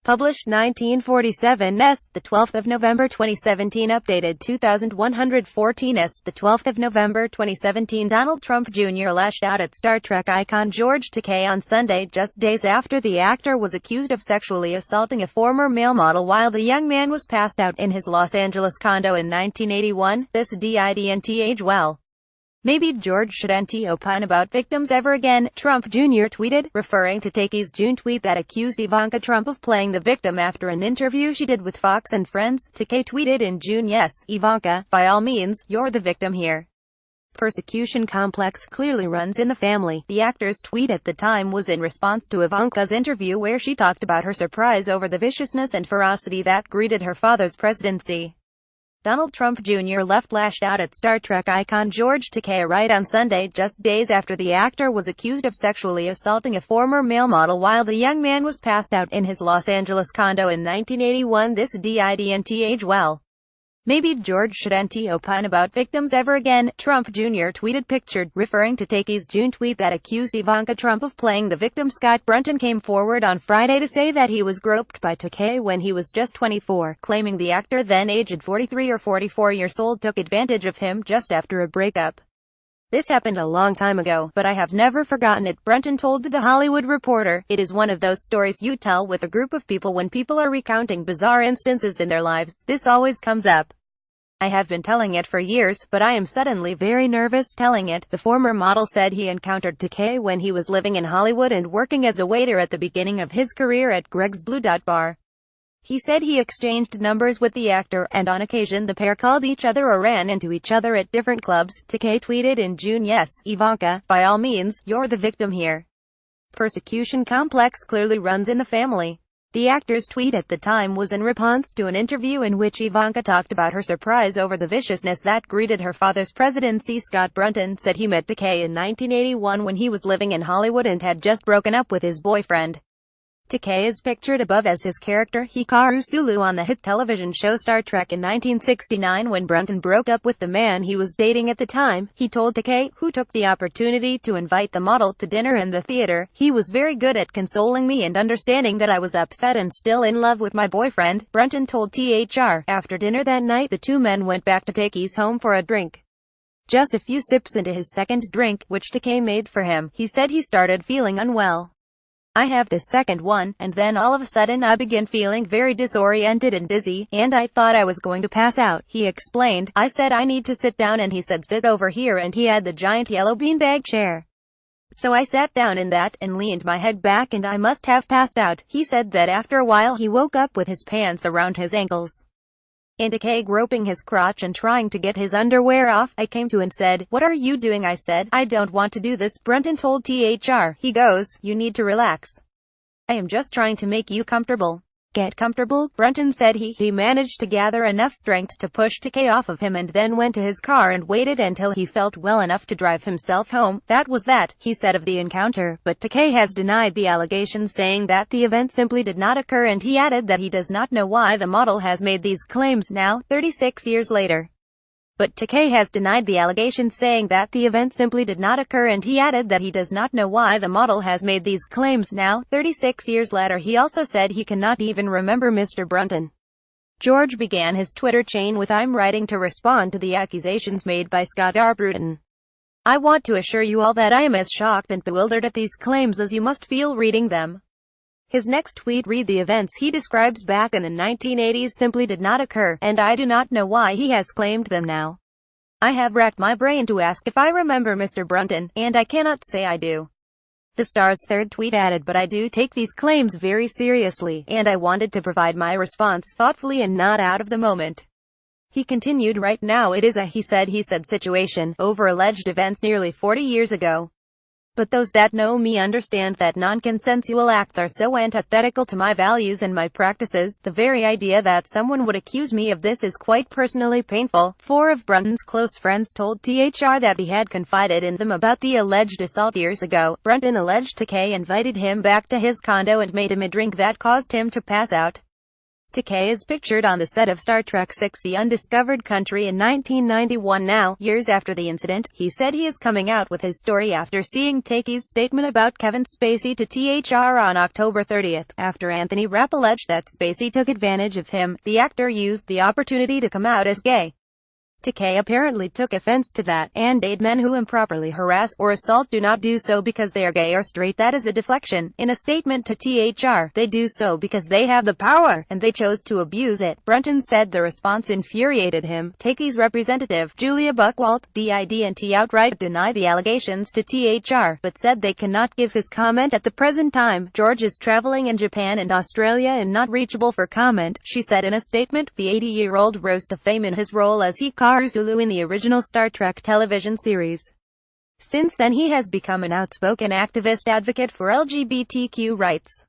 Published 1947 est. The 12th of November 2017. Updated 2114 est. The 12th of November 2017. Donald Trump Jr. lashed out at Star Trek icon George Takei on Sunday, just days after the actor was accused of sexually assaulting a former male model while the young man was passed out in his Los Angeles condo in 1981. This didn't age well. Maybe George shouldn't opine about victims ever again, Trump Jr. tweeted, referring to Takei's June tweet that accused Ivanka Trump of playing the victim after an interview she did with Fox and Friends. Takei tweeted in June, "Yes, Ivanka, by all means, you're the victim here. Persecution complex clearly runs in the family." The actor's tweet at the time was in response to Ivanka's interview where she talked about her surprise over the viciousness and ferocity that greeted her father's presidency. Donald Trump Jr. lashed out at Star Trek icon George Takei right on Sunday, just days after the actor was accused of sexually assaulting a former male model while the young man was passed out in his Los Angeles condo in 1981. This didn't age well. Maybe George shouldn't opine about victims ever again, Trump Jr. tweeted, pictured, referring to Takei's June tweet that accused Ivanka Trump of playing the victim. Scott Brunton came forward on Friday to say that he was groped by Takei when he was just 24, claiming the actor, then aged 43 or 44 years old, took advantage of him just after a breakup. "This happened a long time ago, but I have never forgotten it," Brunton told The Hollywood Reporter. "It is one of those stories you tell with a group of people when people are recounting bizarre instances in their lives. This always comes up. I have been telling it for years, but I am suddenly very nervous telling it." The former model said he encountered Takei when he was living in Hollywood and working as a waiter at the beginning of his career at Greg's Blue Dot Bar. He said he exchanged numbers with the actor, and on occasion the pair called each other or ran into each other at different clubs. Takei tweeted in June, "Yes, Ivanka, by all means, you're the victim here. Persecution complex clearly runs in the family." The actor's tweet at the time was in response to an interview in which Ivanka talked about her surprise over the viciousness that greeted her father's presidency. Scott Brunton said he met Takei in 1981 when he was living in Hollywood and had just broken up with his boyfriend. Takei is pictured above as his character Hikaru Sulu on the hit television show Star Trek in 1969. When Brunton broke up with the man he was dating at the time, he told Takei, who took the opportunity to invite the model to dinner in the theater, "He was very good at consoling me and understanding that I was upset and still in love with my boyfriend," Brunton told THR. After dinner that night, the two men went back to Takei's home for a drink. Just a few sips into his second drink, which Takei made for him, he said he started feeling unwell. "I have this second one, and then all of a sudden I began feeling very disoriented and dizzy, and I thought I was going to pass out," he explained. "I said I need to sit down and he said sit over here, and he had the giant yellow beanbag chair. So I sat down in that, and leaned my head back and I must have passed out." He said that after a while he woke up with his pants around his ankles, and Takei groping his crotch and trying to get his underwear off. "I came to and said, 'What are you doing?' I said, 'I don't want to do this,'" Brunton told THR. He goes, "You need to relax. I am just trying to make you comfortable. Get comfortable," Brunton said. He managed to gather enough strength to push Takei off of him and then went to his car and waited until he felt well enough to drive himself home. "That was that," he said of the encounter, but Takei has denied the allegations, saying that the event simply did not occur, and he added that he does not know why the model has made these claims now, 36 years later. But Takei has denied the allegations, saying that the event simply did not occur, and he added that he does not know why the model has made these claims now, 36 years later. He also said he cannot even remember Mr. Brunton. George began his Twitter chain with, "I'm writing to respond to the accusations made by Scott R. Brunton. I want to assure you all that I am as shocked and bewildered at these claims as you must feel reading them." His next tweet read, "The events he describes back in the 1980s simply did not occur, and I do not know why he has claimed them now. I have racked my brain to ask if I remember Mr. Brunton, and I cannot say I do." The star's third tweet added, "But I do take these claims very seriously, and I wanted to provide my response thoughtfully and not out of the moment." He continued, "Right now it is a he said situation over alleged events nearly 40 years ago. But those that know me understand that non-consensual acts are so antithetical to my values and my practices. The very idea that someone would accuse me of this is quite personally painful." Four of Brunton's close friends told THR that he had confided in them about the alleged assault years ago. Brunton alleged Takei invited him back to his condo and made him a drink that caused him to pass out. Takei is pictured on the set of Star Trek VI The Undiscovered Country in 1991 now, years after the incident. He said he is coming out with his story after seeing Takei's statement about Kevin Spacey to THR on October 30th. After Anthony Rapp alleged that Spacey took advantage of him, the actor used the opportunity to come out as gay. Takei apparently took offense to that, and aid men who improperly harass or assault do not do so because they are gay or straight. That is a deflection. In a statement to THR, they do so because they have the power, and they chose to abuse it. Brunton said the response infuriated him. Takei's representative, Julia Buchwald, did outright deny the allegations to THR, but said they cannot give his comment at the present time. George is traveling in Japan and Australia and not reachable for comment, she said in a statement. The 80-year-old rose to fame in his role as Hikaru Sulu in the original Star Trek television series. Since then he has become an outspoken activist advocate for LGBTQ rights.